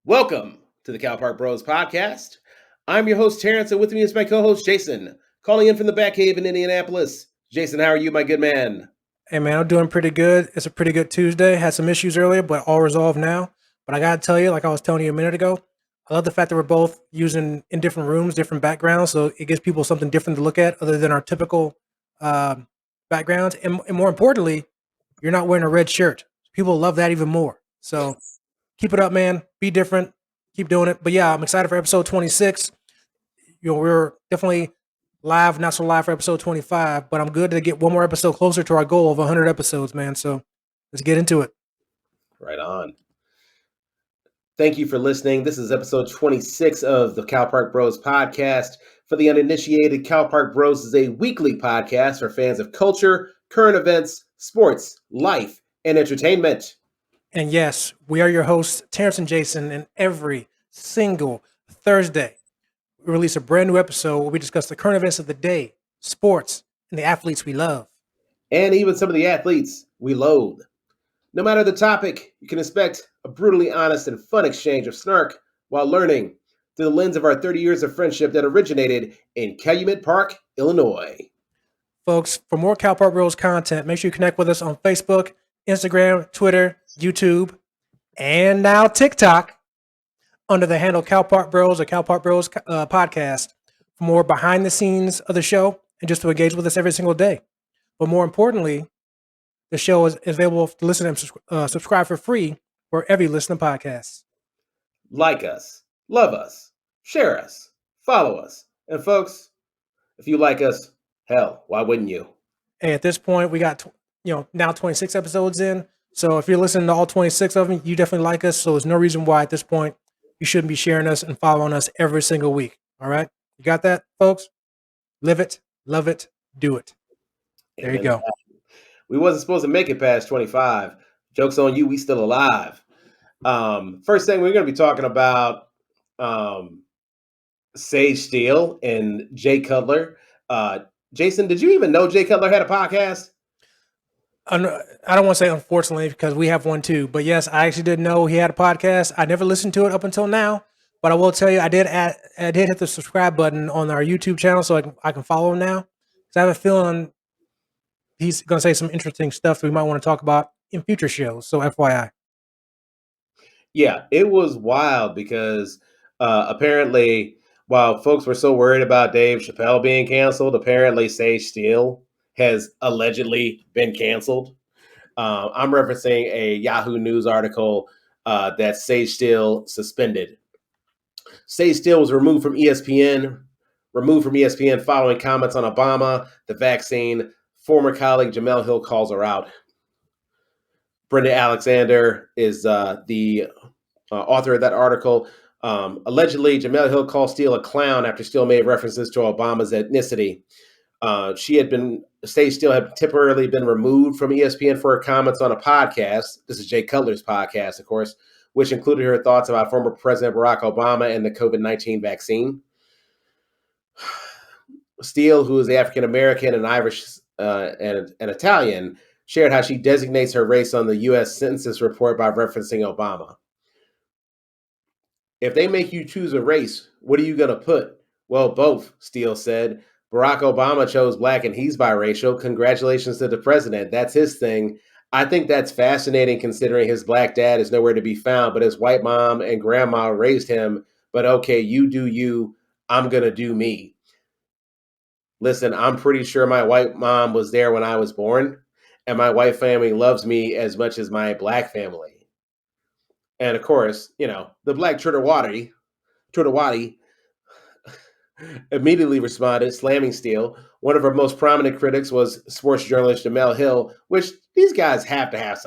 Welcome to the Cal Park Bros podcast. I'm your host, Terrence, and with me is my co-host, Jason, calling in from the Batcave in Indianapolis. Jason, how are you, my good man? Hey man, I'm doing pretty good. It's a pretty good Tuesday. Had some issues earlier, but all resolved now. But I gotta tell you, like I was telling you a minute ago, I love the fact that we're both using in different rooms, different backgrounds, so it gives people something different to look at other than our typical um, backgrounds. And more importantly, you're not wearing a red shirt. People love that even more. So keep it up, man. Be different. Keep doing it. But yeah, I'm excited for episode 26. We're definitely live, not so live for episode 25, but I'm good to get one more episode closer to our goal of 100 episodes, man. So let's get into it. Right on. Thank you for listening. This is episode 26 of the Cal Park Bros podcast. For the uninitiated, Cal Park Bros is a weekly podcast for fans of culture, current events, sports, life, and entertainment. And yes, we are your hosts, Terrence and Jason, and every single Thursday, we release a brand new episode where we discuss the current events of the day, sports, and the athletes we love. And even some of the athletes we loathe. No matter the topic, you can expect a brutally honest and fun exchange of snark while learning through the lens of our 30 years of friendship that originated in Calumet Park, Illinois. Folks, for more Cal Park Bros content, make sure you connect with us on Facebook, Instagram, Twitter, YouTube, and now TikTok under the handle Cal Park Bros or Cal Park Bros podcast for more behind the scenes of the show and just to engage with us every single day. But more importantly, the show is available to listen and subscribe for free wherever you listen to podcasts. Like us, love us, share us, follow us. And folks, if you like us, hell, why wouldn't you? Hey, at this point, we got now 26 episodes in. So if you're listening to all 26 of them, you definitely like us. So there's no reason why at this point you shouldn't be sharing us and following us every single week. All right, you got that, folks? Live it, love it, do it. There you Amen. go. We wasn't supposed to make it past 25. Joke's on you, we still alive. First thing we're going to be talking about Sage Steele and Jay Cutler. Jason, did you even know Jay Cutler had a podcast? I don't want to say unfortunately because we have one too, but yes, I actually didn't know he had a podcast. I never listened to it up until now, but I will tell you, I did hit the subscribe button on our YouTube channel so I can follow him now. So I have a feeling he's going to say some interesting stuff that we might want to talk about in future shows. So FYI. Yeah, it was wild because apparently, while folks were so worried about Dave Chappelle being canceled, apparently Sage Steele has allegedly been canceled. I'm referencing a Yahoo News article that Sage Steele suspended. Sage Steele was removed from ESPN following comments on Obama, the vaccine. Former colleague Jamel Hill calls her out. Brenda Alexander is the author of that article. Allegedly, Jamel Hill called Steele a clown after Steele made references to Obama's ethnicity. Sage Steele had temporarily been removed from ESPN for her comments on a podcast. This is Jay Cutler's podcast, of course, which included her thoughts about former President Barack Obama and the COVID-19 vaccine. Steele, who is African American and Irish and Italian, shared how she designates her race on the U.S. Census report by referencing Obama. If they make you choose a race, what are you going to put? Well, both, Steele said. Barack Obama chose black and he's biracial. Congratulations to the president. That's his thing. I think that's fascinating considering his black dad is nowhere to be found, but his white mom and grandma raised him. But okay, you do you. I'm going to do me. Listen, I'm pretty sure my white mom was there when I was born, and my white family loves me as much as my black family. And of course, the black Trudeauati immediately responded, slamming Steele. One of her most prominent critics was sports journalist Jamel Hill, which these guys have to have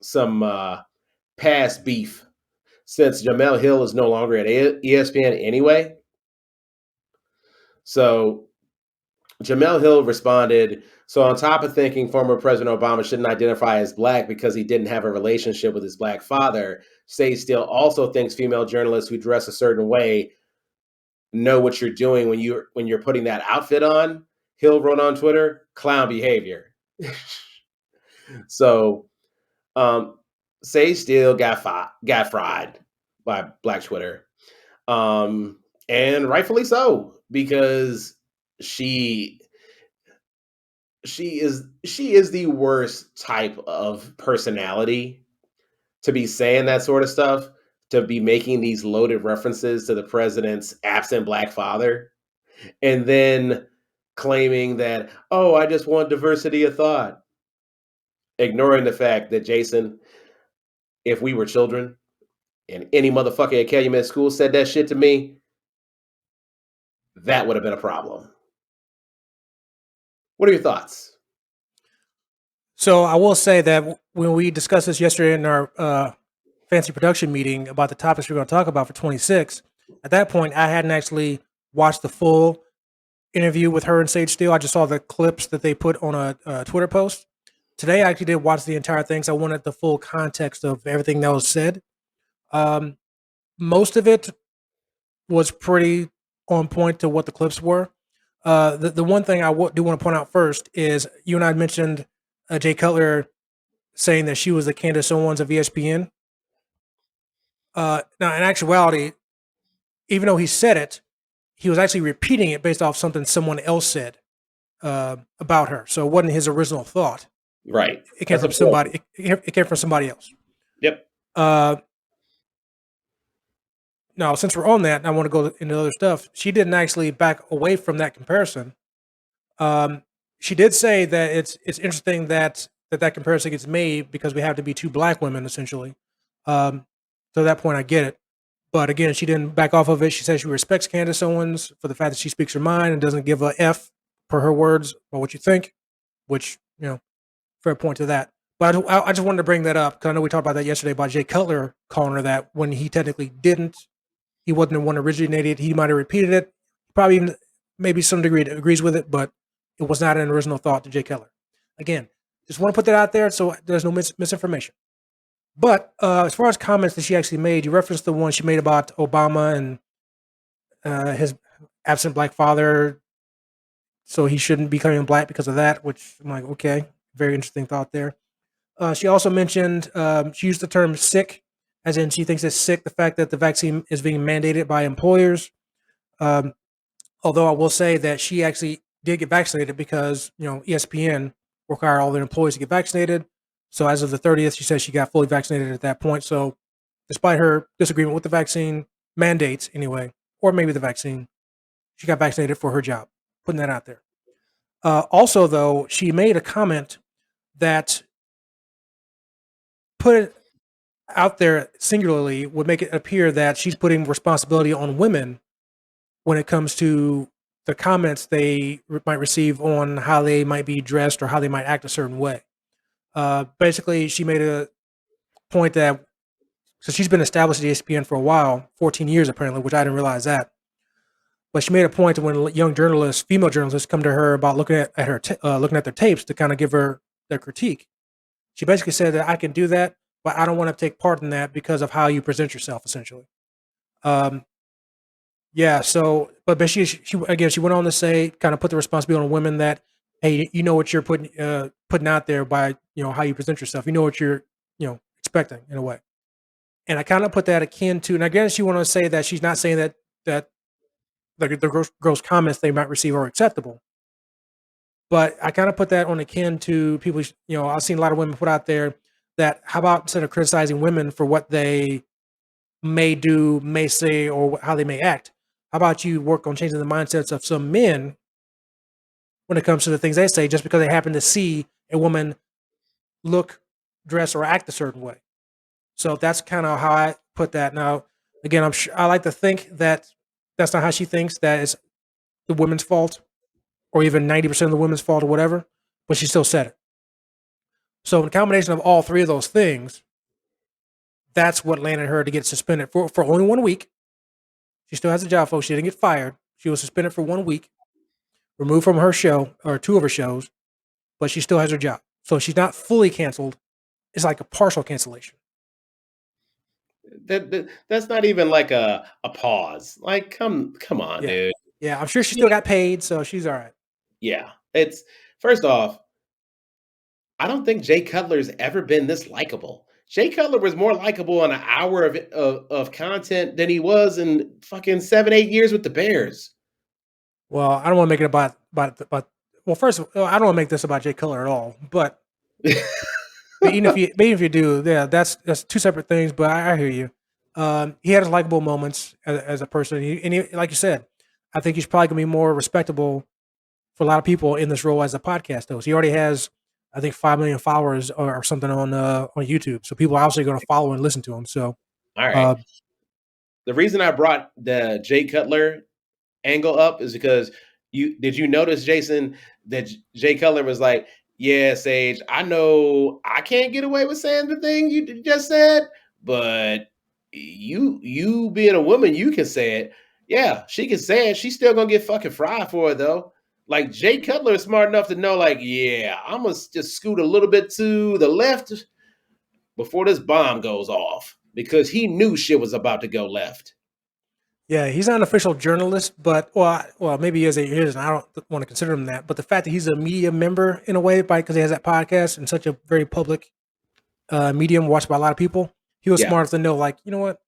some past beef since Jamel Hill is no longer at ESPN anyway. So Jamel Hill responded, so on top of thinking former President Obama shouldn't identify as black because he didn't have a relationship with his black father, Sage Steele also thinks female journalists who dress a certain way know what you're doing when you're putting that outfit on. Hill wrote on Twitter, clown behavior. So Sage Steele got fried. by Black Twitter, and rightfully so, because she she is the worst type of personality to be saying that sort of stuff, to be making these loaded references to the president's absent black father, and then claiming that, oh, I just want diversity of thought, ignoring the fact that, Jason, if we were children and any motherfucker at Calumet School said that shit to me, that would have been a problem. What are your thoughts? So I will say that when we discussed this yesterday in our fancy production meeting about the topics we're going to talk about for 26, at that point I hadn't actually watched the full interview with her and Sage Steele. I just saw the clips that they put on a Twitter post. Today I actually did watch the entire thing, so I wanted the full context of everything that was said. Um, Most of it was pretty on point to what the clips were. The one thing I do want to point out first is you and I mentioned Jay Cutler saying that she was the Candace Owens of ESPN. Now, in actuality, even though he said it, he was actually repeating it based off something someone else said about her. So it wasn't his original thought. Right. It came That's from important. somebody. It came from somebody else. Yep. Uh, Now, since we're on that, and I want to go into other stuff. She didn't actually back away from that comparison. Um, she did say that it's interesting that comparison gets made because we have to be two black women essentially. To that point, I get it. But again, she didn't back off of it. She said she respects Candace Owens for the fact that she speaks her mind and doesn't give a f, per her words, about what you think. Which fair point to that. But I just wanted to bring that up because I know we talked about that yesterday about Jay Cutler calling her that when he technically didn't. He wasn't the one who originated. He might have repeated it. Probably even maybe some degree agrees with it, but it was not an original thought to Jay Keller. Again, just want to put that out there so there's no misinformation. But as far as comments that she actually made, you referenced the one she made about Obama and his absent black father, so he shouldn't be becoming black because of that, which I'm like, okay, very interesting thought there. She also mentioned she used the term sick, as in she thinks it's sick the fact that the vaccine is being mandated by employers. Um, Although I will say that she actually did get vaccinated because ESPN require all their employees to get vaccinated. So as of the 30th, she says she got fully vaccinated at that point. So despite her disagreement with the vaccine mandates, anyway, or maybe the vaccine, she got vaccinated for her job. Putting that out there. Also, though, she made a comment that put it out there singularly would make it appear that she's putting responsibility on women when it comes to the comments they might receive on how they might be dressed or how they might act a certain way. Basically, she made a point that so she's been established at ESPN for a while, 14 years apparently, which I didn't realize that. But she made a point that when young journalists, female journalists, come to her about looking at her, looking at their tapes to kind of give her their critique, she basically said that I can do that, but I don't want to take part in that because of how you present yourself, essentially. Um, Yeah. So, but she again she went on to say, kind of put the responsibility on women that, hey, you know what you're putting out there by how you present yourself. You know what you're expecting in a way. And I kind of put that akin to, and again, she went on to say that she's not saying that the gross comments they might receive are acceptable. But I kind of put that on akin to people. I've seen a lot of women put out there that how about instead of criticizing women for what they may do, may say, or how they may act. How about you work on changing the mindsets of some men when it comes to the things they say, just because they happen to see a woman look, dress, or act a certain way? So that's kind of how I put that. Now, again, I like to think that that's not how she thinks. That is the women's fault, or even 90% of the women's fault, or whatever. But she still said it. So, in combination of all three of those things, that's what landed her to get suspended for only 1 week. She still has a job, folks. She didn't get fired. She was suspended for 1 week, removed from her show or two of her shows, but she still has her job. So she's not fully canceled. It's like a partial cancellation. That's not even like a pause. Like, come on, Yeah. dude. Yeah. I'm sure she Yeah. still got paid, so she's all right. Yeah. It's first off, I don't think Jay Cutler's ever been this likable. Jay Cutler was more likable in an hour of content than he was in fucking 7, 8 years with the Bears. Well, I don't want to make it about. Well, first, I don't want to make this about Jay Cutler at all. But even if you do, yeah, that's two separate things. But I hear you. He had his likable moments as a person, like you said, I think he's probably gonna be more respectable for a lot of people in this role as a podcast host. He already has, I think, 5 million followers or something on YouTube. So people are obviously going to follow and listen to him. So, All right. uh, The reason I brought the Jay Cutler angle up is because you notice, Jason, that Jay Cutler was like, "Yeah, Sage, I know I can't get away with saying the thing you just said, but you being a woman, you can say it. Yeah, she can say it. She's still gonna get fucking fried for it though." Like Jay Cutler is smart enough to know, like, yeah, I'm gonna just scoot a little bit to the left before this bomb goes off because he knew shit was about to go left. yeah, he's not an official journalist, but well, maybe he is. And I don't want to consider him that. But the fact that he's a media member in a way, because he has that podcast and such a very public medium watched by a lot of people, he was Yeah. smart enough to know, like, you know what,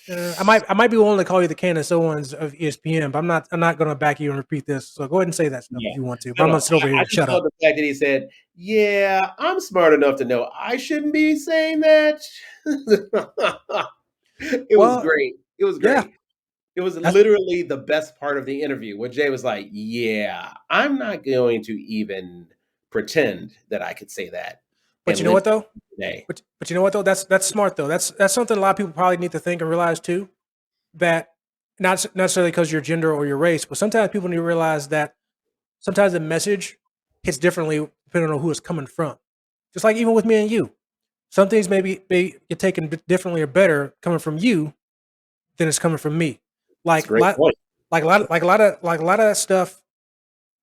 I might be willing to call you the Candace Owens of ESPN, but I'm not going to back you and repeat this. So go ahead and say that stuff Yeah. if you want to. But No, I'm no. going to sit over here I and just shut love up. the fact that he said, "Yeah, I'm smart enough to know I shouldn't be saying that." It was Well, great. It was yeah, great. It was that's literally the best part of the interview when Jay was like, "Yeah, I'm not going to even pretend that I could say that but and you know live what though? today." But you know what though? That's smart though. That's something a lot of people probably need to think and realize too. That not necessarily because your gender or your race, but sometimes people need to realize that sometimes the message hits differently depending on who it's coming from. Just like even with me and you, some things may get taken differently or better coming from you than it's coming from me. It's a Like great lot, point. like a lot of that stuff.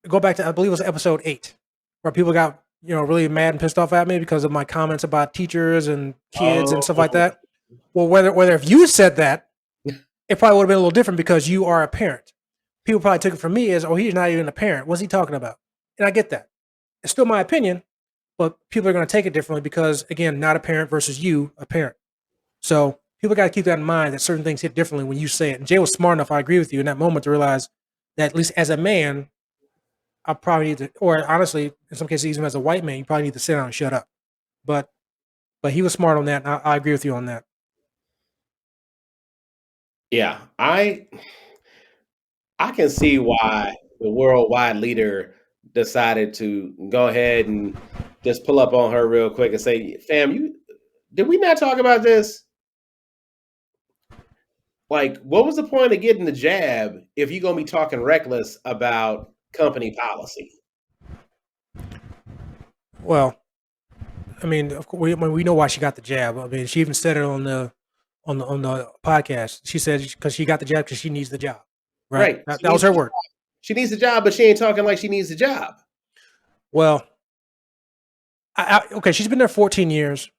Go back to, I believe it was episode 8, where people got really mad and pissed off at me because of my comments about teachers and kids and stuff like Oh, that. Well, whether if you said that, it probably would have been a little different because you are a parent. People probably took it from me as, oh, he's not even a parent. What's he talking about? And I get that. It's still my opinion, but people are going to take it differently because, again, not a parent versus you, a parent. So people got to keep that in mind that certain things hit differently when you say it. And Jay was smart enough, I agree with you, in that moment to realize that at least as a man, I probably need to, or honestly, in some cases, even as a white man, you probably need to sit down and shut up. But but he was smart on that. And I agree with you on that. yeah. I can see why the worldwide leader decided to go ahead and just pull up on her real quick and say, "Fam, you did we not talk about this? Like, what was the point of getting the jab if you're gonna be talking reckless about company policy?" Well, I mean, of course, we know why she got the jab. I mean, she even said it on the podcast. She said because she got the jab because she needs the job. Right. Right. That was her word. She needs the job, but she ain't talking like she needs the job. Well, okay, she's been there 14 years.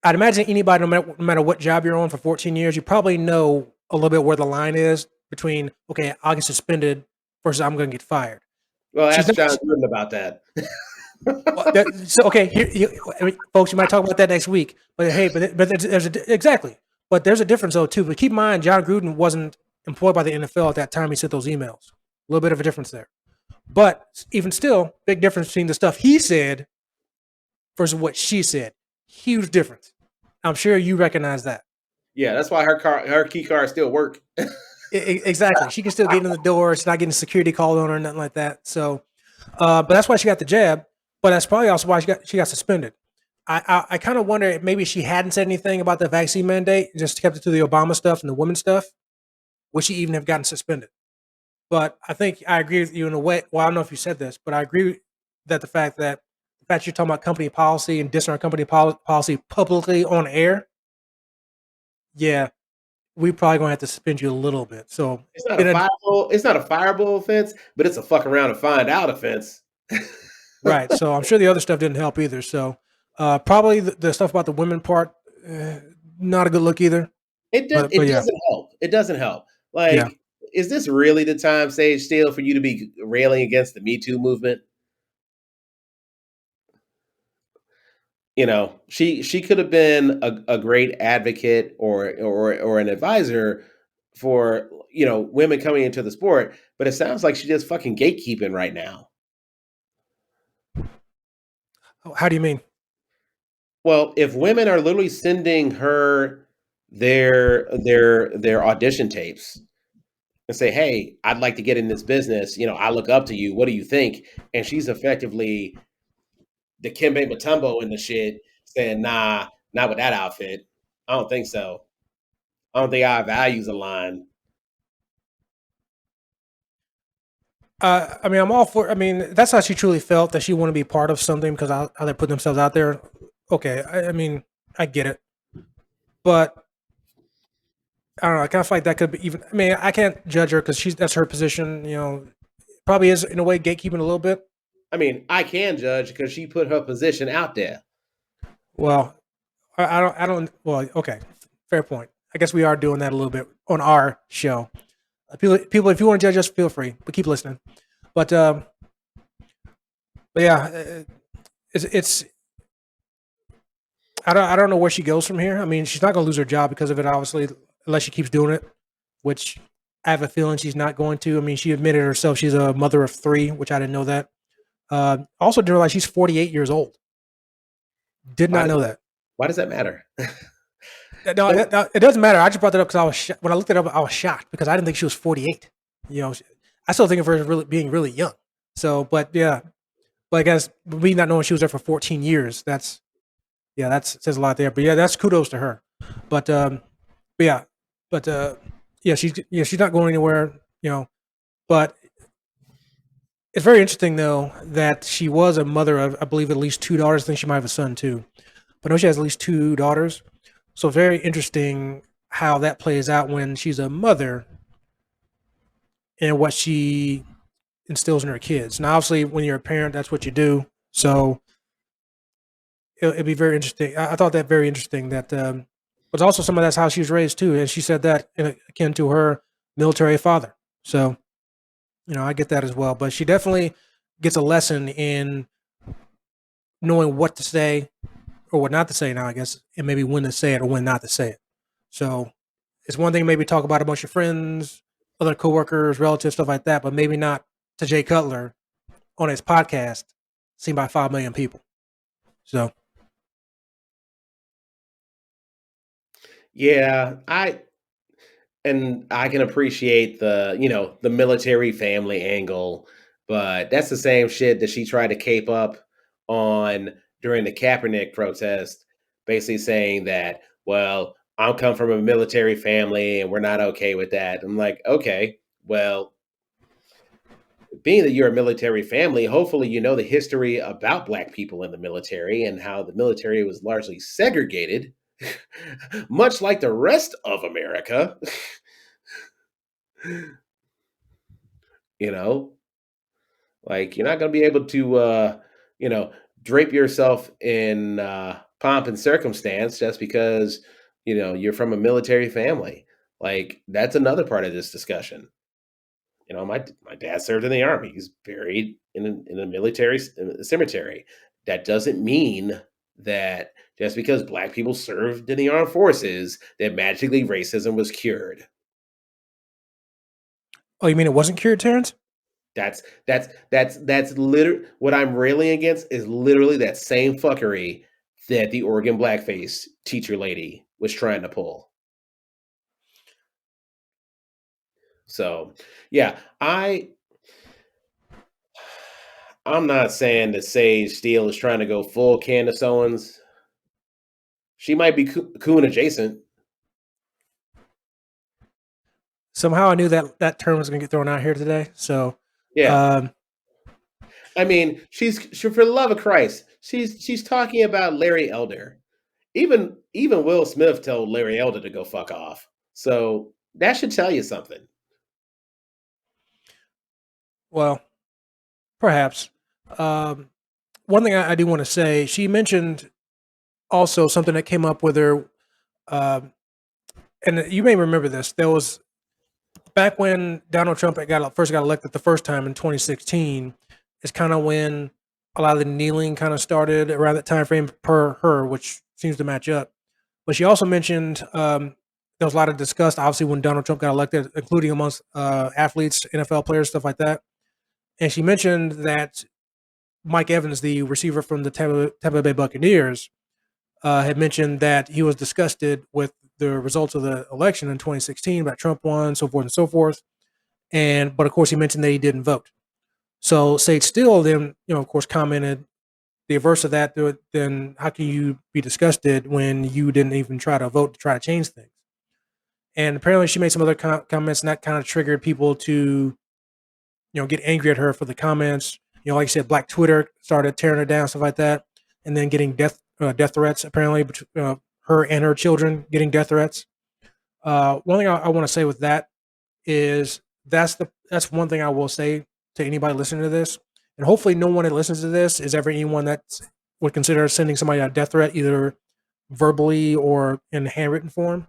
I'd imagine anybody, no matter what job you're on for 14 years, you probably know a little bit where the line is between, okay, I'll get suspended versus I'm going to get fired. Well, She's ask not. John Gruden about that. Well, so okay, I mean, folks, you might talk about that next week. But hey, but exactly. But there's a difference though too. But keep in mind, John Gruden wasn't employed by the NFL at that time. He sent those emails. A little bit of a difference there. But even still, big difference between the stuff he said versus what she said. Huge difference. I'm sure you recognize that. Yeah, that's why her key cards still work. Exactly. She can still get in the door. She's not getting security called on her or nothing like that. So, but that's why she got the jab. But that's probably also why she got suspended. I kind of wonder if maybe she hadn't said anything about the vaccine mandate, just kept it to the Obama stuff and the women stuff, would she even have gotten suspended? But I think I agree with you in a way. Well, I don't know if you said this, but I agree that the fact you're talking about company policy and dissing our company policy publicly on air, yeah, we probably gonna have to suspend you a little bit. So, in a, It's not a fireable offense, but it's a fuck around and find out offense. right. So I'm sure the other stuff didn't help either. So, probably the stuff about the women part, not a good look either. But It yeah, doesn't help. It doesn't help. yeah. Like, is this really the time, Sage Steele, for you to be railing against the Me Too movement? She could have been a great advocate or an advisor for women coming into the sport, but it sounds like she's just fucking gatekeeping right now. How do you mean? Well, if women are literally sending her their audition tapes and say, "Hey, I'd like to get in this business. I look up to you. What do you think?" And she's effectively the Kimbe Matumbo in the shit, saying, "Nah, not with that outfit. I don't think so. I don't think our values align." I mean, I'm all for. I mean, that's how she truly felt that she wanted to be part of something because how they put themselves out there. Okay, I mean, I get it, but I don't know. I kind of feel like that could be even. I mean, I can't judge her because that's her position. Probably is in a way gatekeeping a little bit. I mean, I can judge because she put her position out there. Well, I don't. I don't. Well, okay, fair point. I guess we are doing that a little bit on our show. People, if you want to judge us, feel free, but keep listening. But but yeah, it's I don't know where she goes from here. I mean, she's not going to lose her job because of it, obviously, unless she keeps doing it, which I have a feeling she's not going to. I mean, she admitted herself she's a mother of three, which I didn't know that. Also, didn't realize she's 48 years old. Did Why? not know that. Why does that matter? No, So it doesn't matter. I just brought that up because when I looked it up, I was shocked because I didn't think she was 48. I still think of her as being really young. So, but yeah, but I guess me not knowing she was there for 14 years, that says a lot there. But yeah, that's kudos to her. But but yeah, but yeah, she's not going anywhere. But it's very interesting though that she was a mother of, I believe, at least two daughters. I think she might have a son too, but I know she has at least two daughters. So very interesting how that plays out when she's a mother and what she instills in her kids. Now, obviously, when you're a parent, that's what you do. So it'd be very interesting. I thought that very interesting. That but also some of that's how she was raised too, and she said that akin to her military father. So I get that as well. But she definitely gets a lesson in knowing what to say or what not to say. Now, I guess, and maybe when to say it or when not to say it. So it's one thing maybe talk about a bunch of friends, other coworkers, relatives, stuff like that, but maybe not to Jay Cutler on his podcast seen by 5 million people. So yeah, I can appreciate the military family angle, but that's the same shit that she tried to cape up on during the Kaepernick protest, basically saying that, well, I'm come from a military family and we're not okay with that. I'm like, okay, well, being that you're a military family, hopefully you know the history about black people in the military and how the military was largely segregated, much like the rest of America. you know, Like you're not going to be able to, you know, drape yourself in pomp and circumstance just because you're from a military family. Like that's another part of this discussion. My dad served in the army. He's buried in a military cemetery. That doesn't mean that just because black people served in the armed forces that magically racism was cured. oh, you mean it wasn't cured, Terrence? That's literally what I'm railing against is literally that same fuckery that the Oregon blackface teacher lady was trying to pull. So yeah, I'm not saying that Sage Steele is trying to go full Candace Owens. She might be coon adjacent. Somehow I knew that term was going to get thrown out here today. So, Yeah, um, I mean, for the love of Christ, she's talking about Larry Elder. Even Will Smith told Larry Elder to go fuck off. So that should tell you something. well, perhaps. Um, One thing I do want to say, she mentioned also something that came up with her, um, and you may remember this. There was back when Donald Trump first got elected the first time in 2016. Is kind of when a lot of the kneeling kind of started around that time frame per her, which seems to match up. But she also mentioned there was a lot of disgust, obviously, when Donald Trump got elected, including amongst athletes, NFL players, stuff like that. And she mentioned that Mike Evans, the receiver from the Tampa Bay Buccaneers, had mentioned that he was disgusted with the results of the election in 2016, about Trump won, so forth and so forth. But of course, he mentioned that he didn't vote. So Sage Steele then, of course, commented the reverse of that. Then how can you be disgusted when you didn't even try to vote to try to change things? And apparently, she made some other comments, and that kind of triggered people to, get angry at her for the comments. Like you said, Black Twitter started tearing her down, stuff like that, and then getting death threats. Apparently, her and her children getting death threats. One thing I want to say with that is that's one thing I will say to anybody listening to this, and hopefully no one that listens to this is ever anyone that would consider sending somebody a death threat, either verbally or in handwritten form.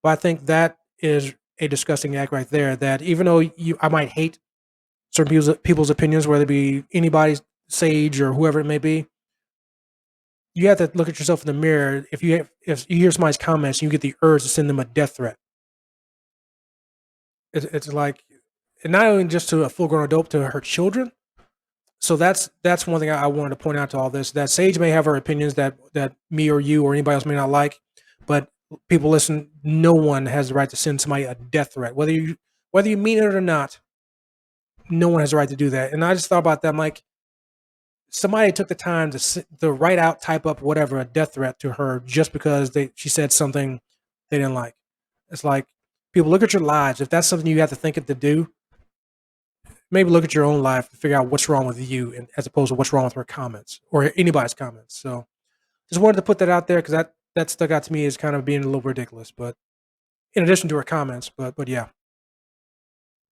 But I think that is a disgusting act right there. That even though I might hate certain people's opinions, whether it be anybody's, Sage or whoever it may be, you have to look at yourself in the mirror. If you hear somebody's comments, and you get the urge to send them a death threat. It's like, and not only just to a full grown adult, to her children. So that's one thing I wanted to point out to all this. That Sage may have her opinions that me or you or anybody else may not like, but people listen. No one has the right to send somebody a death threat, whether you mean it or not. No one has the right to do that. And I just thought about that. I'm like, somebody took the time to write out, type up, whatever, a death threat to her just because she said something they didn't like. It's like, people, look at your lives. If that's something you have to think of to do, maybe look at your own life to figure out what's wrong with you, and as opposed to what's wrong with her comments or anybody's comments. So just wanted to put that out there because that stuck out to me as kind of being a little ridiculous. But in addition to her comments, but yeah.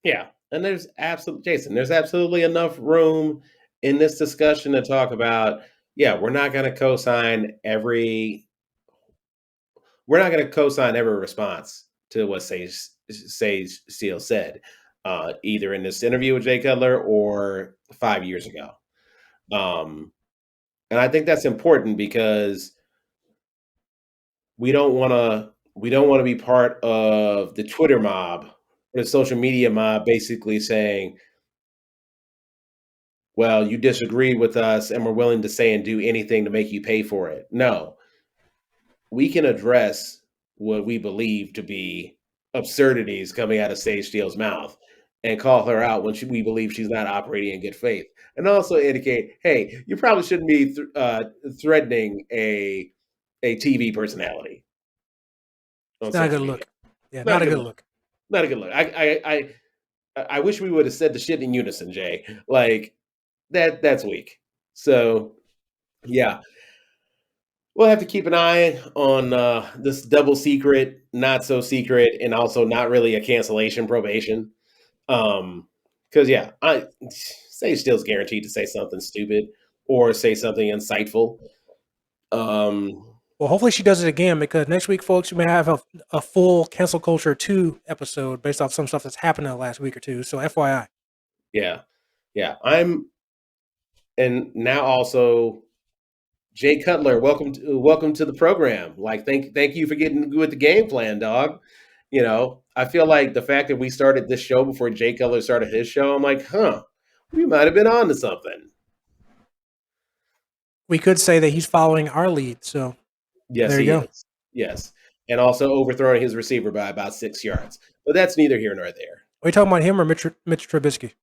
Yeah, and there's absolutely enough room in this discussion to talk about. Yeah, we're not going to co-sign every response to what Sage Steele said, either in this interview with Jay Cutler or 5 years ago. And I think that's important because we don't want to be part of the Twitter mob, or the social media mob, basically saying, well, you disagreed with us and we're willing to say and do anything to make you pay for it. No, we can address what we believe to be absurdities coming out of Sage Steele's mouth and call her out when we believe she's not operating in good faith. And also indicate, hey, you probably shouldn't be threatening a TV personality on It's not a good social media. look. Yeah, Not a not a good good look. look. Not a good look. I wish we would have said the shit in unison, Jay. Like that's weak. So yeah, we'll have to keep an eye on this double secret, not so secret, and also not really a cancellation probation. Because yeah, I say Steele's guaranteed to say something stupid or say something insightful. Um, Well, hopefully she does it again, because next week, folks, we may have a full Cancel Culture 2 episode based off some stuff that's happened in the last week or two. So FYI. yeah, yeah. And now also Jay Cutler, welcome to the program. Like, thank you for getting with the game plan, dog. I feel like the fact that we started this show before Jay Cutler started his show, I'm like, we might have been on to something. We could say that he's following our lead. So Yes, there you he go. is. Yes, and also overthrowing his receiver by about 6 yards. But that's neither here nor there. Are you talking about him or Mitch Trubisky?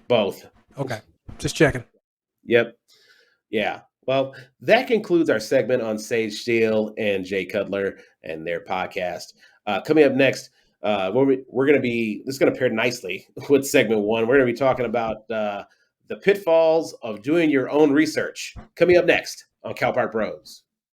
Both. Okay. Just checking. Yep. Yeah. Well, that concludes our segment on Sage Steele and Jay Cutler and their podcast. Coming up next, we're going to be, this is going to pair nicely with segment one. We're going to be talking about the pitfalls of doing your own research. Coming up next on Cal Park Bros.